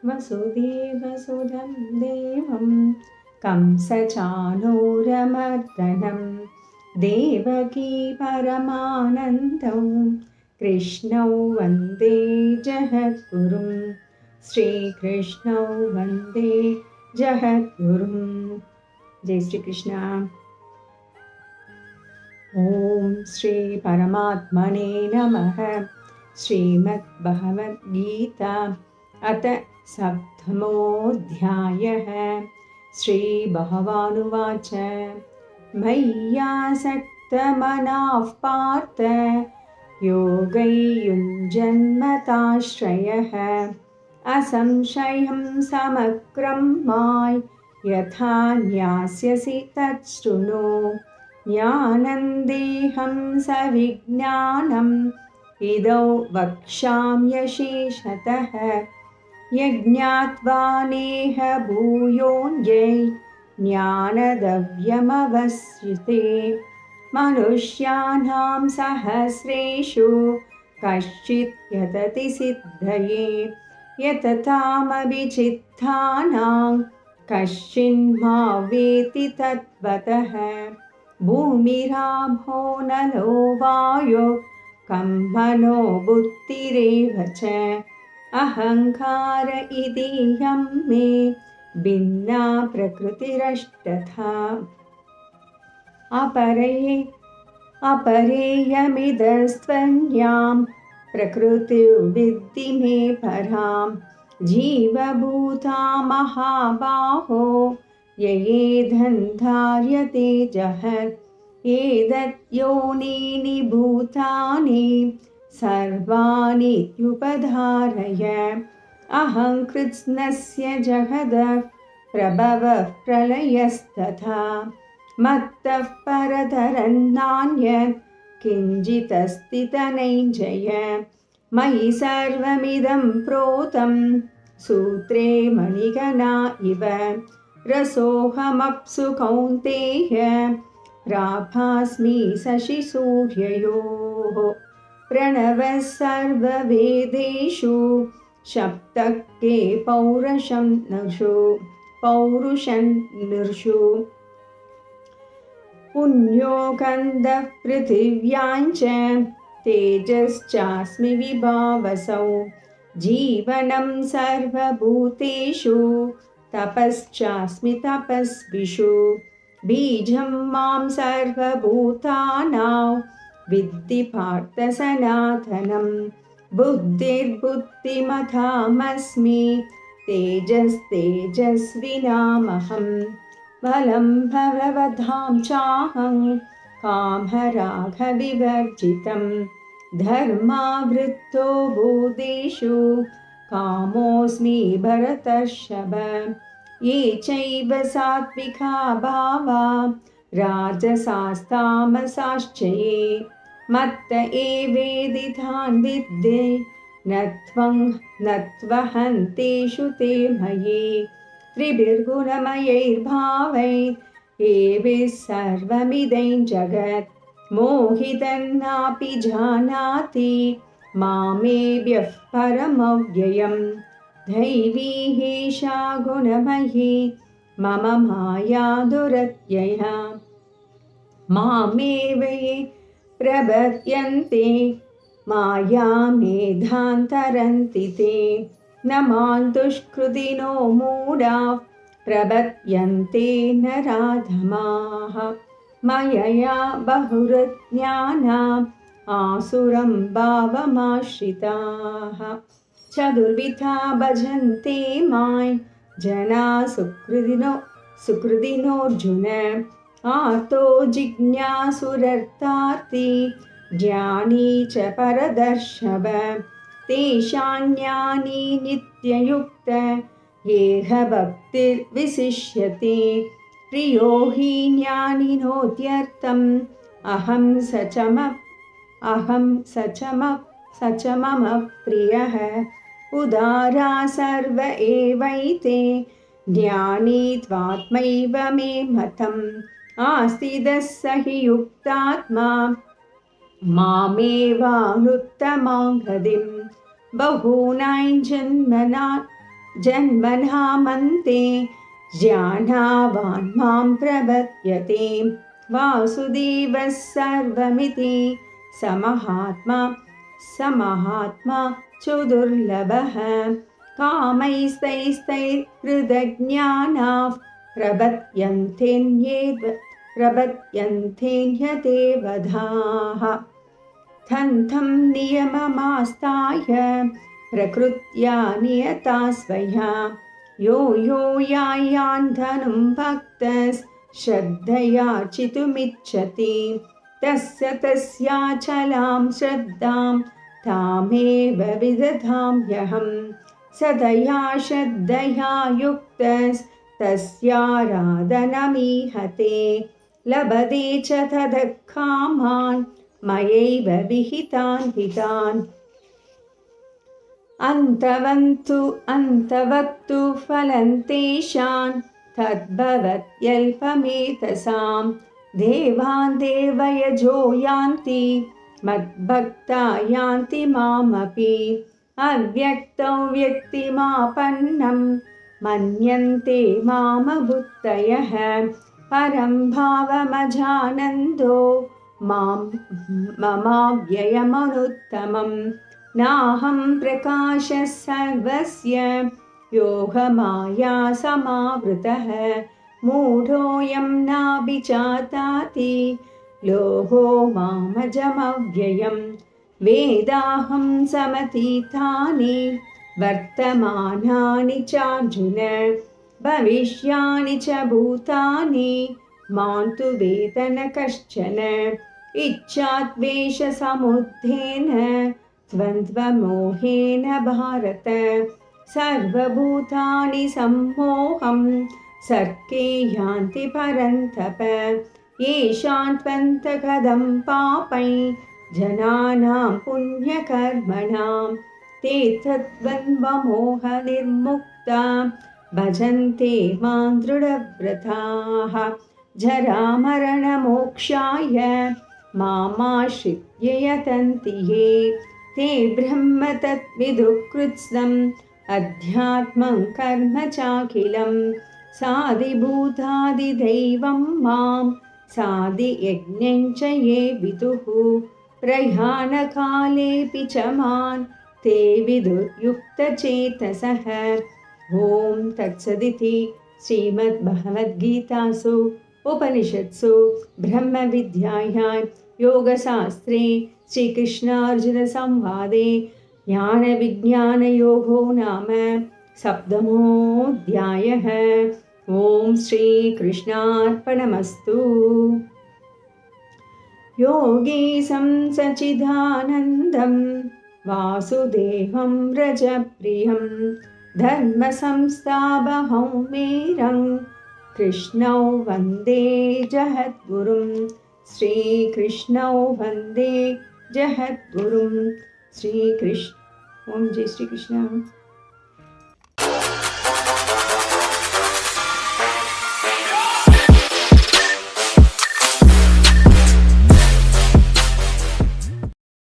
वसुदेवसुतं देवं कंसचाणूरमर्दनं देवकी परमानन्दं कृष्णौ वन्दे जगद्गुरुं श्रीकृष्णौ वन्दे जगद्गुरुं। जय श्री कृष्ण। ॐ श्री परमात्मने नमः। श्रीमद्भगवद्गीता अथ सप्तमोऽध्यायः। श्रीभगवानुवाच मय्यासक्तमनः पार्थ योगैर्युञ्जन्मताश्रयः असंशयं समग्रं मां यथा ज्ञास्यसि तच्छृणु। ज्ञानन्देहं सविज्ञानम् इदौ वक्ष्याम्यशेषतः यज्ञात्वा नेह भूयोऽन्यै ज्ञानद्रव्यमवस्यते। मनुष्याणां सहस्रेषु कश्चित् यतति सिद्धये यततामभिचित्तानां कश्चिन्मावेति तत्त्वतः। भूमिराभो नलो वायो कं मनो बुद्धिरेव च अहङ्कार इतीयं मे भिन्ना प्रकृतिरष्टधा। अपरेयमिदस्त्वन्यां प्रकृतिर्विद्धि मे परां जीवभूता महाबाहो ययेदन्धार्यते जहत्। एतत् योनीनि भूतानि सर्वाणीत्युपधारय अहं कृत्स्नस्य जगदः प्रभवः प्रलयस्तथा मत्तः परतरन्नान्यत् किञ्चिदस्ति धनञ्जय। मयि सर्वमिदं प्रोतं सूत्रे मणिगणा इव रसोऽहमप्सु कौन्तेय प्राभास्मि शशिसूर्ययोः। प्रणवः सर्ववेदेषु सप्तः के पौरुषं नृषु पुण्यो गन्धः पृथिव्यां च तेजश्चास्मि विभावसौ। जीवनं सर्वभूतेषु तपश्चास्मि तपस्विषु। बीजं मां सर्वभूतानां विद्धि पार्थ सनातनं। बुद्धिर्बुद्धिमतामस्मि तेजस्तेजस्विनामहं। बलं बलवतां चाहं कामरागविवर्जितं। धर्मावृत्तो भूतेषु कामोऽस्मि भरतर्षभ। ये चैव सात्विका भावा राजसास्तामसाश्च ये मत्त एवेदितान् विद्धि न त्वहन्तेषु ते मयि। त्रिभिर्गुणमयैर्भावैः एभिः सर्वमिदं जगत् मोहितन्नापि जानाति मामेभ्यः परमव्ययम्। दैवी हेषा गुणमयी मम माया दुरत्यया। मामेव ये प्रपद्यन्ते मायामेधान्तरन्ति ते। न मां दुष्कृतिनो मूढाः प्रपद्यन्ते नराधमाः। मयया बहुरज्ञानाः आसुरं भावमाश्रिताः। चतुर्विधा भजन्ते मां जनाः सुकृतिनोऽर्जुन। आर्तो जिज्ञासुरर्तार्थी ज्ञानी च परदर्शभ। तेषां ज्ञानी नित्ययुक्त येह भक्तिर्विशिष्यते। प्रियो हि ज्ञानिनोत्यर्थम् अहं स च मम प्रियः। उदारा सर्व एवैते ज्ञानी त्वात्मैव मे मतम्। आस्तिदः स हि युक्तात्मा मामेवानुत्तमां गतिम्। बहूनां जन्मनामन्ते ज्ञानावान् मां प्रपद्यते वासुदेवः सर्वमिति समहात्मा चतुर्लभः कामैस्तैस्तैर्हृदज्ञानाः प्रपद्यन्तेऽन्यदेवताः थन्थं नियममास्ताय प्रकृत्या नियता स्वया यो यायान्धनुं भक्तश्रद्धयार्चितुमिच्छति तस्याचलां श्रद्धां तामेव विदधाम्यहं सदया श्रद्धया युक्तस्तस्याराधनमीहते लभते च ततः कामान् मयैव विहितान् हितान् अन्तवत्तु फलं तेषां तद्भवत्यल्पमेतसां देवान् देवयजो यान्ति मद्भक्ता यान्ति मामपि अव्यक्तौ व्यक्तिमापन्नं मन्यन्ते मामबुद्धयः परं भावमजानन्दो ममाव्ययमनुत्तमम् नाहं प्रकाशः सर्वस्य योगमाया समावृतः मूढोऽयं नाभिजाताति लोको मामजमव्ययम् वेदाहं समतीतानि वर्तमानानि चार्जुन भविष्याणि च भूतानि मां तु वेद न कश्चन इच्छाद्वेषसमुत्थेन द्वन्द्वमोहेन भारत सर्वभूतानि सम्मोहं सर्गे यान्ति परन्तप येषां त्वन्तगतं पापै जनानां पुण्यकर्मणां ते तद्वन्द्वमोहनिर्मुक्ता भजन्ते मां दृढव्रताः जरामरणमोक्षाय मामाश्रित्य यतन्ति ये ते ब्रह्म तद्विदुः अध्यात्मं कर्म चाखिलं साधिभूतादिदैवं मां साधियज्ञं च ये विदुः प्रयाणकालेऽपि च मां ते विदुर्युक्तचेतसः ॐ तत्सदिति श्रीमद्भगवद्गीतासु उपनिषत्सु ब्रह्मविद्यायां योगशास्त्रे श्रीकृष्णार्जुनसंवादे ज्ञानविज्ञानयोगो नाम सप्तमोऽध्यायः। ॐ श्रीकृष्णार्पणमस्तु। योगीशं सच्चिदानन्दं वासुदेवं व्रजप्रियं धर्मसंस्थापकौमेरं कृष्णौ वन्दे जगद्गुरुं श्रीकृष्णौ वन्दे जगद्गुरुं श्रीकृष्ण। ओम जय श्री कृष्ण।